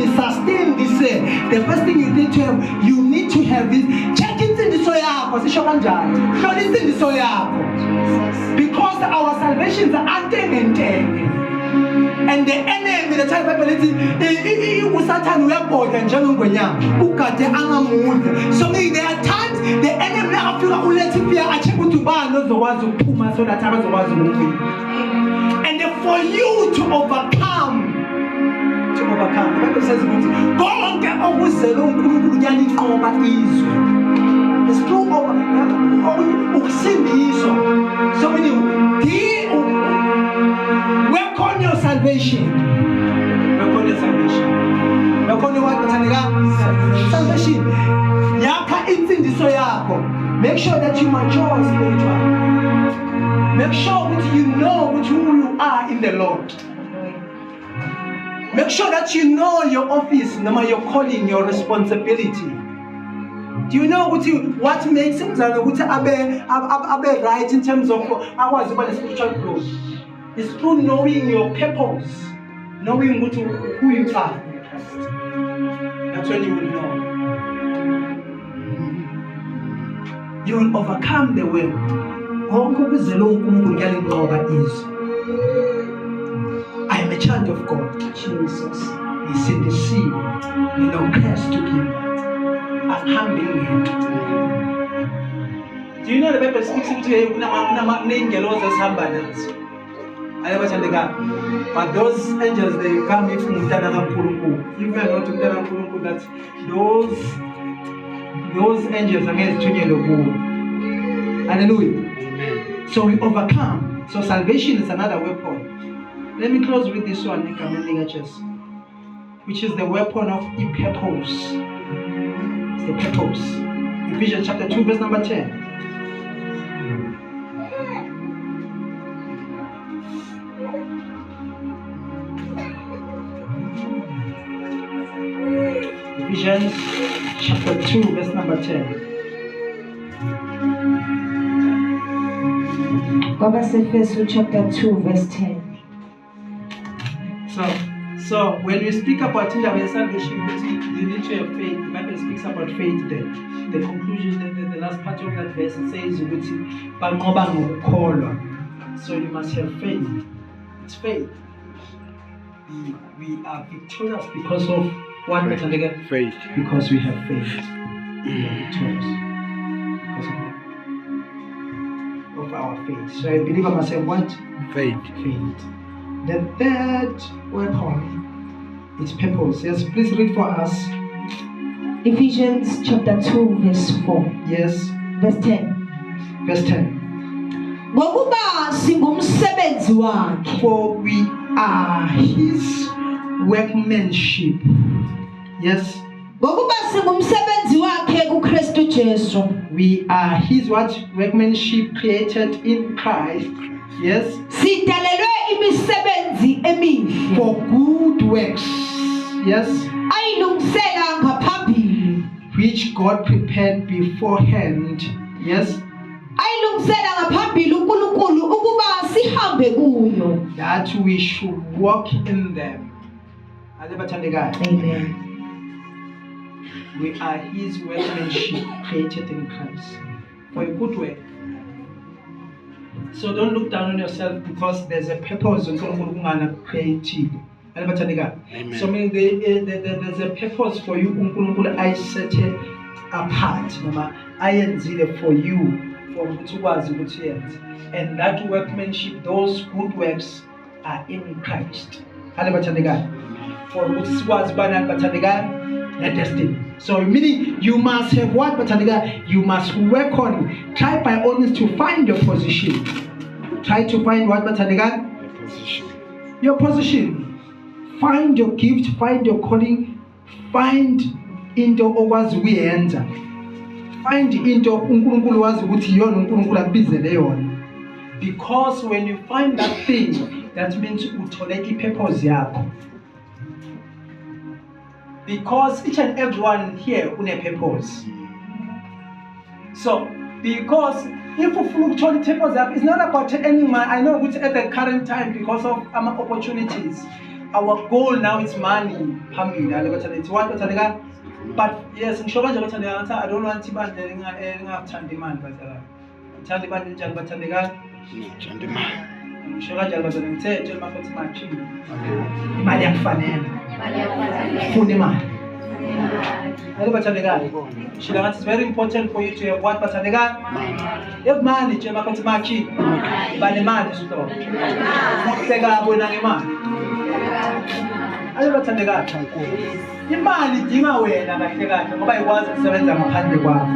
sustain this. The first thing you need to have is check insindiso yakho. Sisho kanjani? Hlola insindiso yakho. Because our salvations are antengentenge. And the enemy, the child Bible says, Satan uyabhoda njengongwenyama ugade angamude. So there are times the enemy afika ulethe fear acheck ukuthi ubani ozokwazi ukuphuma so that abazokwazi ukuwina. And for you to overcome, the Bible says konke okuzele uNkulunkulu uyalinqoba izwe. It's true of ukusindiswa. So when you work on your salvation. Work on your what? Salvation. Yakha insindiso yakho. Make sure that you mature spiritually. Make sure that you know who you are in the Lord. Make sure that you know your office, your calling, your responsibility. Do you know what makes him abe right in terms of our spiritual growth? It's through knowing your purpose, knowing who you are in Christ. That's when you will know. You will overcome the world. I am a child of God. Jesus. He's in the sea. No curse to him. I'm humbling him. Do you know the Bible speaks into you? But those angels, they come from Mutanampuluku. If you are not Mutanampuluku, that those angels are against Tunyelogu. Hallelujah. So we overcome. So salvation is another weapon. Let me close with this one, which is the weapon of purpose. It's the purpose. Ephesians chapter 2, verse number 10. Ephesians chapter 2, verse number 10. Ephesians chapter 2, verse 10. So when we speak about salvation, you need to have faith. The Bible speaks about faith there. The conclusion, the last part of that verse, it says, so you must have faith. It's faith. We are victorious because of what? Faith. Because we have faith. We are victorious because of our faith. So I believe I must have what? Faith. Faith. The third weapon is purpose. Yes, please read for us. Ephesians chapter 2, verse 4. Yes. Verse 10. Verse 10. For we are his workmanship. Yes. We are his what? Workmanship created in Christ. Yes. For good works. Yes. Which God prepared beforehand. Yes. That we should walk in them. Amen. We are his workmanship created in Christ for a good work. So don't look down on yourself because there's a purpose in creative. Amen. So meaning there's a purpose for you. I set it apart. I am for you. And that workmanship, those good works are in Christ. For which was the destiny. So meaning you must have what? You must work on. Try by all means to find your position. Try to find what? Your position. Find your gift, find your calling, find into owazi uyenza. Find into uNkulunkulu wazi ukuthi yona uNkulunkulu abizele yona. Because when you find that thing, that means utholeka ipurpose yakho. Because each and everyone here une purpose. So, because if you fluctuate purpose, it's not about any man. I know which at the current time because of opportunities. our goal now is money. It's what but yes, I don't want to have demand, but it's very important for you to have what? You have money, but the man is stop. Imali idinga wena kahle kahle ngoba ikwazi ukusebenza ngaphandle kwakho.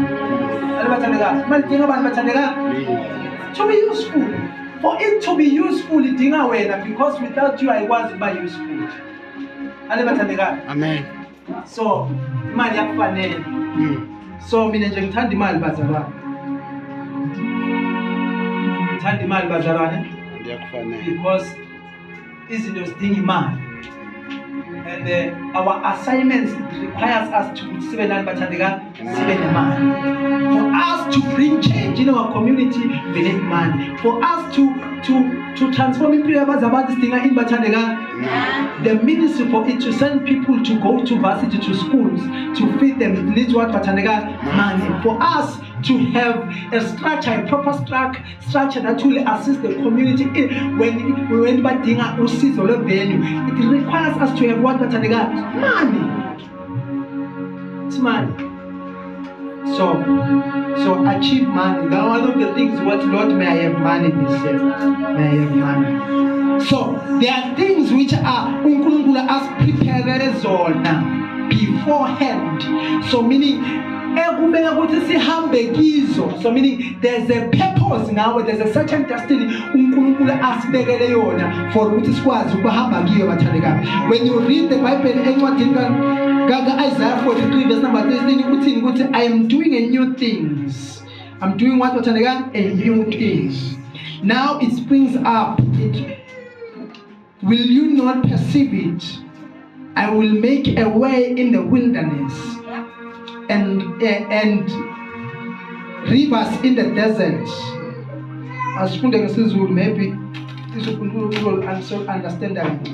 Alibathandekazi, imali idinga abantu bathandekazi. To be useful. For it to be useful idinga wena because without you ayikwazi ukuba useful. Alibathandekazi. Amen. So imali yakufanele. So mina nje ngithanda imali bazalwane. Ngithanda imali bazalwane. Ndiyakufanele. Because izinto zidinga imali. And our assignments requires us to for us to bring change in our community, we need money. For us to transform in the ministry for it to send people to go to varsity, to schools, to feed them, it needs what money. For us to have a structure, a proper structure that will assist the community when badinga usizo lwevenue, it requires us to have what money. It's money. So achieve money. Now one of the things what Lord, may I have money this year. May I have money. So there are things which are uNkulunkulu has prepared zona beforehand. So meaning so meaning there's a purpose now, there's a certain destiny uNkulunkulu asibekele yona for ukuthi sikwazi ukuhamba kiyo bathandekayo. When you read the Bible encwadini Isaiah 43 verse number 13 ukuthi I am doing a new things. I'm doing what bathandekayo? A new thing. Now it springs up. Will you not perceive it? I will make a way in the wilderness and rivers in the desert. As maybe this will understand that.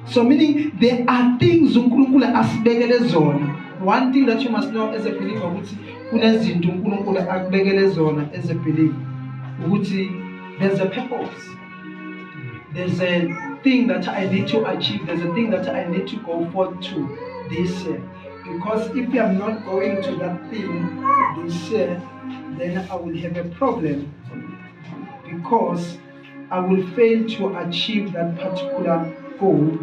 So meaning there are things uNkulunkulu asibekele zona. One thing that you must know as a believer ukuthi kunezinto uNkulunkulu akubekele zona as a believer. Ukuthi there's a purpose. There's a thing that I need to achieve. There's a thing that I need to go forth to this year. Because if I'm not going to that thing this year, then I will have a problem. Because I will fail to achieve that particular goal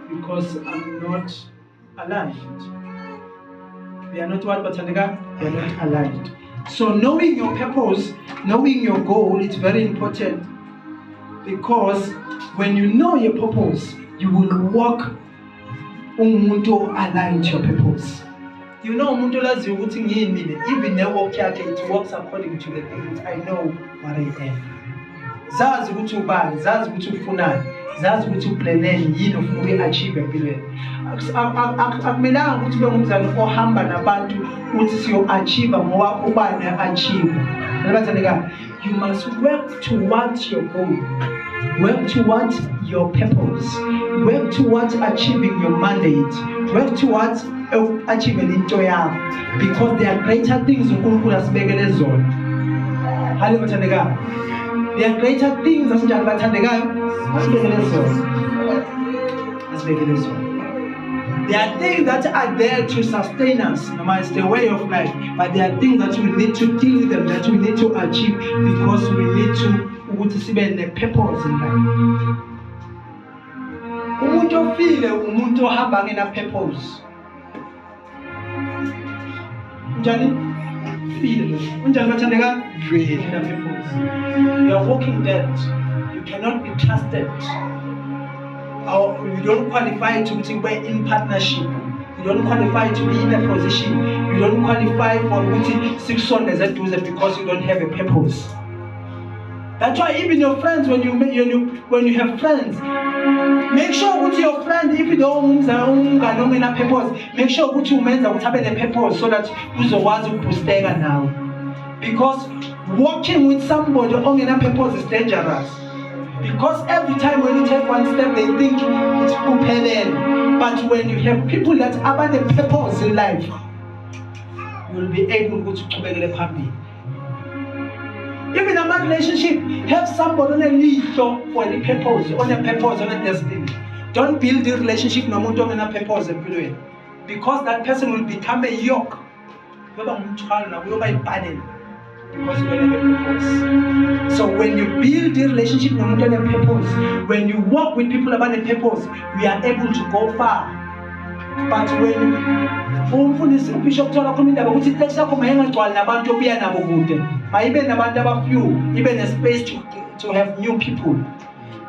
because I'm not aligned. We are not what, Batandega? We are not aligned. So knowing your purpose, knowing your goal, it's very important. Because when you know your purpose, you will walk umuntu aligned to your purpose. You know umuntu lazi ukuthi ngiyini, even the walk yakhe it works according to the things I know what I am. Zazi ukuthi ubani, zazi ukuthi ufunani, zazi ukuthi uplaneni yini ufuna ukuachieve empilweni. Akumelanga ukuthi ube ngumzali ohamba nabantu uthi siyo-achieve ngoba ubani achieve. You must work towards your goal. Work towards your purpose. Work towards achieving your mandate. Work towards achieving into yakho. Because there are greater things uNkulunkulu asibekele zona. Hallelujah. There are greater things asinjani bathandekayo asibekele zona. There are things that are there to sustain us, no matter it's the way of life. But there are things that we need to deal with them, that we need to achieve because we need to see the purpose in life. Umuntu ofile, umuntu ohamba ngena purpose. Njani? Feel. Unjani bathandeka? Feel. You are walking dead. You cannot be trusted. Or you don't qualify to be in partnership. You don't qualify to be in a position. You don't qualify for 600 that do that because you don't have a purpose. That's why even your friends, when you have friends, make sure with your friend if you don't have a purpose, make sure with you men that have a purpose so that who's the ones who stay now. Because walking with somebody on a purpose is dangerous. Because every time when you take one step, they think it's uphelele. But when you have people that have the purpose in life, you will be able to qhubekele phambili. Even a man relationship, have somebody on a lead for the purpose, on a purpose, on a destiny. Don't build the relationship no muntu ongena purpose empilweni, because that person will become a yoke. Uyoba ngumthwalo nawe, uyoba iburden, because you don't have a purpose. So when you build the relationship no muntu ongena purpose, when you work with people about a purpose, we are able to go far. But when umfundisi uBishop Thola khona indaba ukuthi itext yakho mayengagcwali nabantu obuya nabo kude, mayibe nabantu abafew, ibe ne-space to have new people.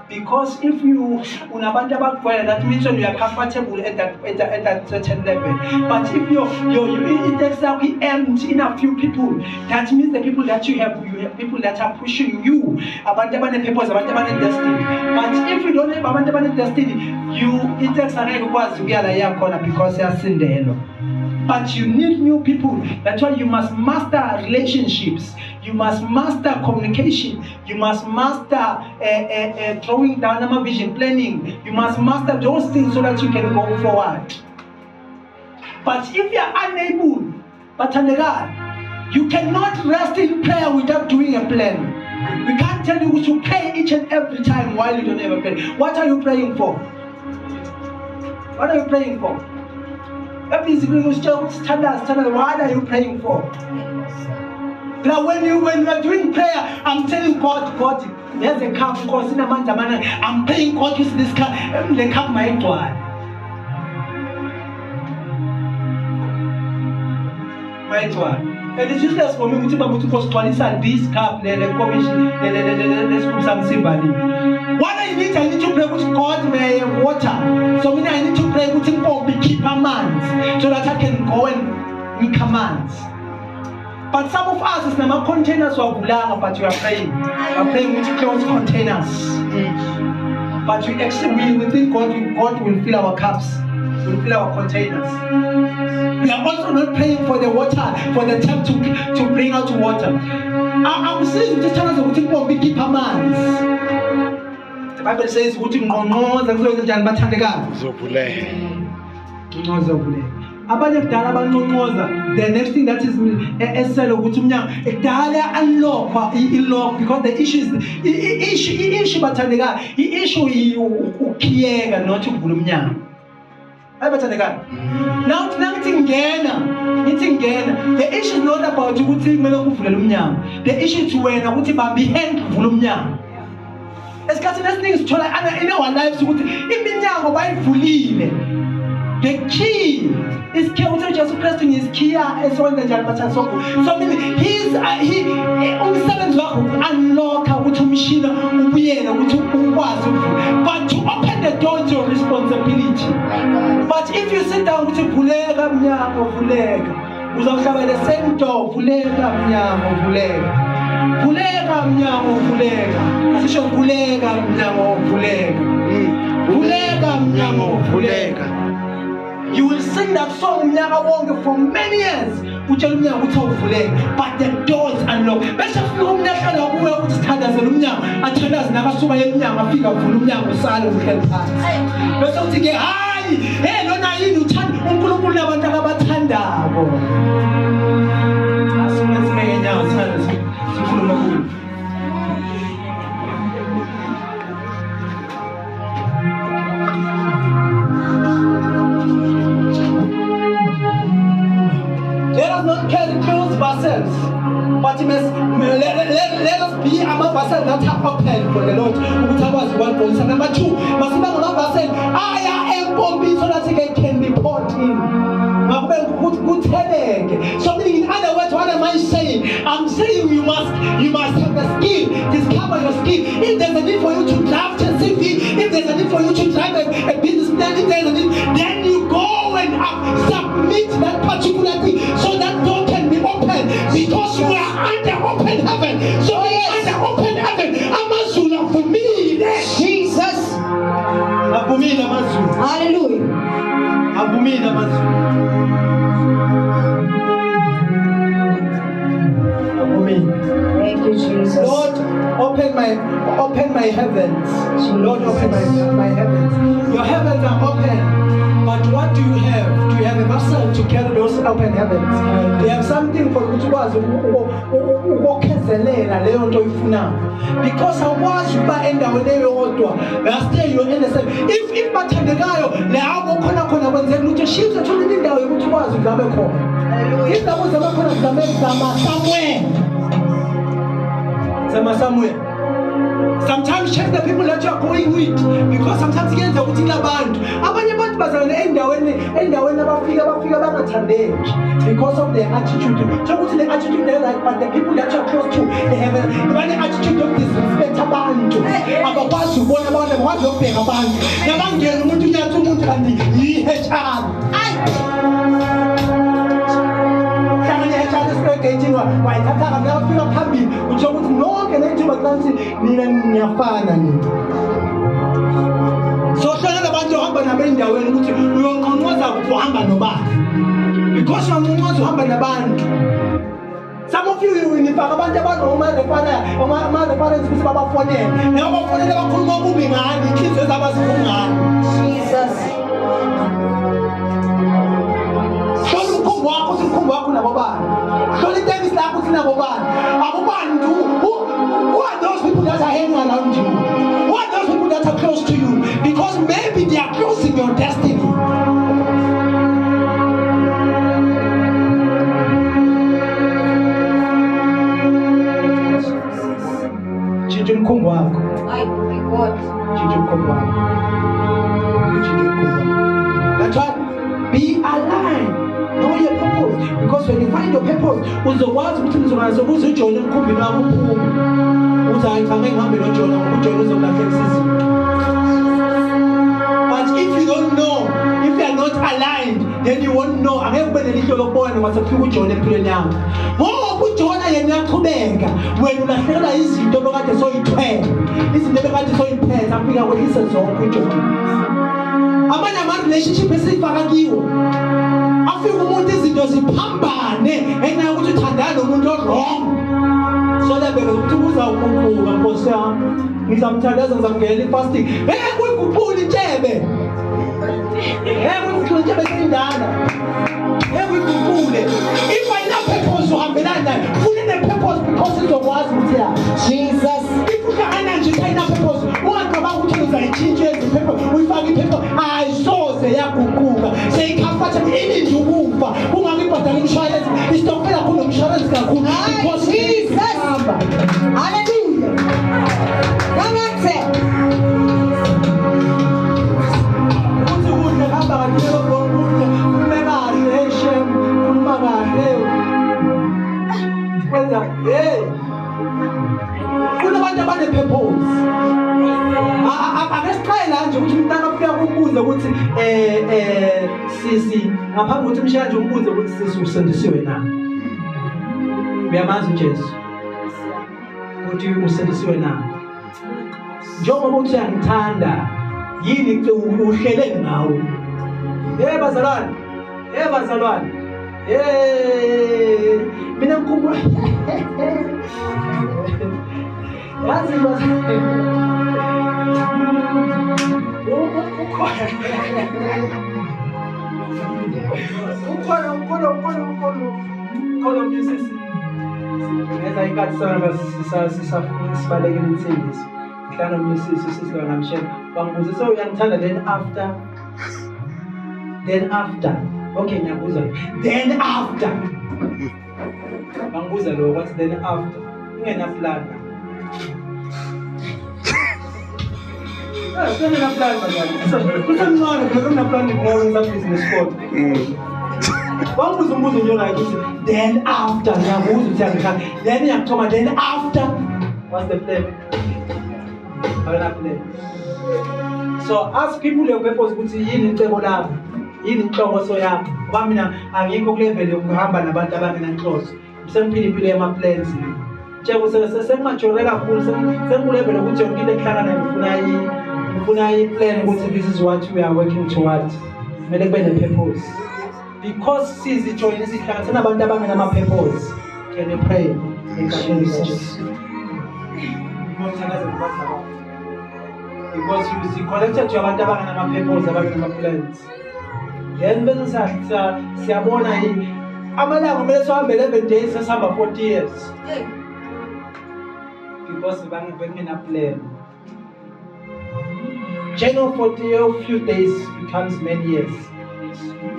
Because if you unabantu abagcwele, that means you are comfortable at that certain level. But if your itext yakho empty in a few people, that means the people that you have people that are pushing you, abantu abane purpose, abantu abane destiny. But if you don't have abantu abane destiny, you itext angeke ukwazi ukuyala yakhona because yasindelo. But you need new people. That's why you must master relationships. You must master communication. You must master drawing down vision planning. You must master those things so that you can go forward. But if you are unable, you cannot rest in prayer without doing a plan. We can't tell you to pray each and every time while you don't have a plan. What are you praying for? What are you praying for? What are you praying for? Now when you are doing prayer, I'm telling God, there's a cup, I'm praying God use this cup, the cup my God. My God. And it's useless for me to sponsor this cup, the commission, what I need to pray with God may water. So I need to pray with him or keep commands so that I can go and make commands. But some of us is not containers of bulanga, but you are praying. You are praying with closed containers. But we think God will fill our cups, will fill our containers. We are also not praying for the water, for the tap to bring out water. I'm saying just tell us what people be keep commands. The Bible says, the next thing that is unlock because the issue is now the issue is not about the issue is when in our lives, the key is Jesus Christ is key as well as the so meaning he unlock but to open the door to your responsibility. But if you sit down with vulega uzawuhlaba the same door vulega asisho vulega. You will sing that song for many years. But the doors unlocked. Let us not carry close ourselves, but let us be among ourselves that are open for the Lord. Number two, I am pumping so that it can be poured in. So in other words, what am I saying? I'm saying you must have the skill, discover your skill. If there's a need for you to draft a CV, if there's a need for you to drive a business plan, if there's a need, then you go and submit that particular thing so that door can be open, because you are under open heaven. So under open heaven, Amazula for me, Jesus. Hallelujah. Thank you, Jesus. Lord, open my open my heavens. Lord, open my heavens. Your heavens are open. But what do you have? Do you have a vessel to carry those open heavens? Do you have something for which was ukukhezelela leyo nto oyifunayo? Because awukwazi ukuba endaweni eyodwa stay you in the same. If bathandekayo leabo khona kwenzeka ukuthi shift thola indawo yokuthi ukwazi uzabe khona. Indawo zaba khona zama somewhere. Sometimes check the people that you are going with, because sometimes kuyenza ukuthi labantu abanye abantu bazalana endaweni abafika bangathandeki because of their attitude. So ukuthi the attitude they like, but the people that you are close to, they have an attitude of disrespect abantu. Abakwazi ukubona abantu, abakwazi ukubheka abantu. Nabangena umuntu unyathi umuntu kanti yi-HR. Wayithatha ngiyafika phambili utsho ukuthi nonke nethuba kanti nina niyafana nini. So hlala nabantu ohamba nabo endaweni ukuthi uyonqonqoza ukuthi uhamba nobani, because uyonqonqoza uhamba nabantu. Some of you nifaka abantu ama-reference ukuthi babafonele nabafonele bakhuluma okubi ngani, inhliziyo zabo zingani. Jesus. Umkhumbi wakho nabo bani? Hlola itekisi lakho uthi nabo bani? Abobani who are those people that are hanging around you? Who are those people that are close to you? Because maybe they are closing your destiny. Chinja umkhumbi wakho. Chinja umkhumbi wakho. That's right. Be aligned. Know your purpose. Because when you find your purpose, uzokwazi ukuthi uzokwazi ukuzijona emkhumbini wakho uphume. Uthi hayi fanele ngihambe nojona ngoba ujona uzolahlekisa izinto. But if you don't know, if you are not aligned, then you won't know. Angeke ube nelihlo lokubona noma sekufika ujona empilweni yakho. Ngoba ujona yena uyaqhubeka, wena ulahlekelwa izinto bekade soyithwele. Izinto bekade soyiphethe afika kwehlise zonke ujona. Amanye ama-relationship esifaka kiwo afika umuntu izinto ziphambane enxa yokuthi uthandana nomuntu o-wrong. So lebele ukuthi uzawuguquka Nkosi yami, ngizamthandaza ngizamngena i-fasting. Kuyiguqula intshebe, kuyiguqula intshebe seyindala, kuyiguqule. If ayina-purpose uhambelana nayo, funa ne-purpose because izokwazi ukuthi ya Jesus. If uhlangana nje ayina-purpose ungacabanga ukuthi uzayitshintsha ezi-purpose uyifake i-purpose ayisoze yaguquka seyikhafatha ininji ukufa ungangibhadala umshwalensi isitokfela khona umshwalensi kakhulu because Jesus. Hallelujah. Come on, say. Ukuthi kuhle hamba kanti lokho kuhle ume kahle Shem khuluma kahle kwenza kunabantu abane-purpose. Akesiqala nje ukuthi umntana ufika kumbuze ukuthi sisi ngaphambi ukuthi umshaya nje umbuze ukuthi sisi usindisiwe na. Uyamazi uJesu ukuthi usindisiwe na. Njengoba uthi uyangithanda yini uhlele ngawo. Bazalwane, bazalwane, mina ngikhumbula yazi ukhona umyisisi ngenza inkathi sibalekele insindiso ngihlala nomyisisi usisiwa ngamshela bangibuze so uyangithanda then after okay ngiyabuza then after bangibuza lo what's then after ingena-plan. Kusemncane phela unaplan ngowenza business code. Bangibuza umbuzo nje like ukuthi then after ngiyabuza ukuthi angithanda then ngiyakuthoma then after what's the plan? Akuna plan. So ask people your purpose ukuthi yini icebo lakho, yini inhloso yakho. Ngoba mina angikho kulevel yokuhamba nabantu abangena inhloso. Ngisemphila impilo yama-plans. Nje sengimajore kakhulu sengikulevel ukuthi yonke into ekuhlangana ngifuna i-plan ukuthi this is what we are working towards. Kumele kube ne-purpose. Because sizijoyine sihlanganisana abantu abangenama-purpose. Can you pray? In Jesus. Because you connected to abantu abanganama-purpose, abanganama-plans. Then bese siyabona amalanga kumele sihambe 11 days sesihamba 40 years. Because bengena-plan. Journey of 40 a few days becomes many years.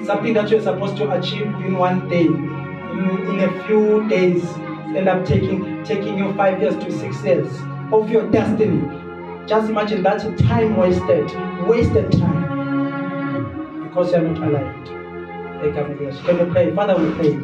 Something that you're supposed to achieve in one day, in a few days, end up taking you 5 years to 6 years of your destiny. Just imagine that's time wasted time, because you're not aligned. Can you pray? Father, we pray.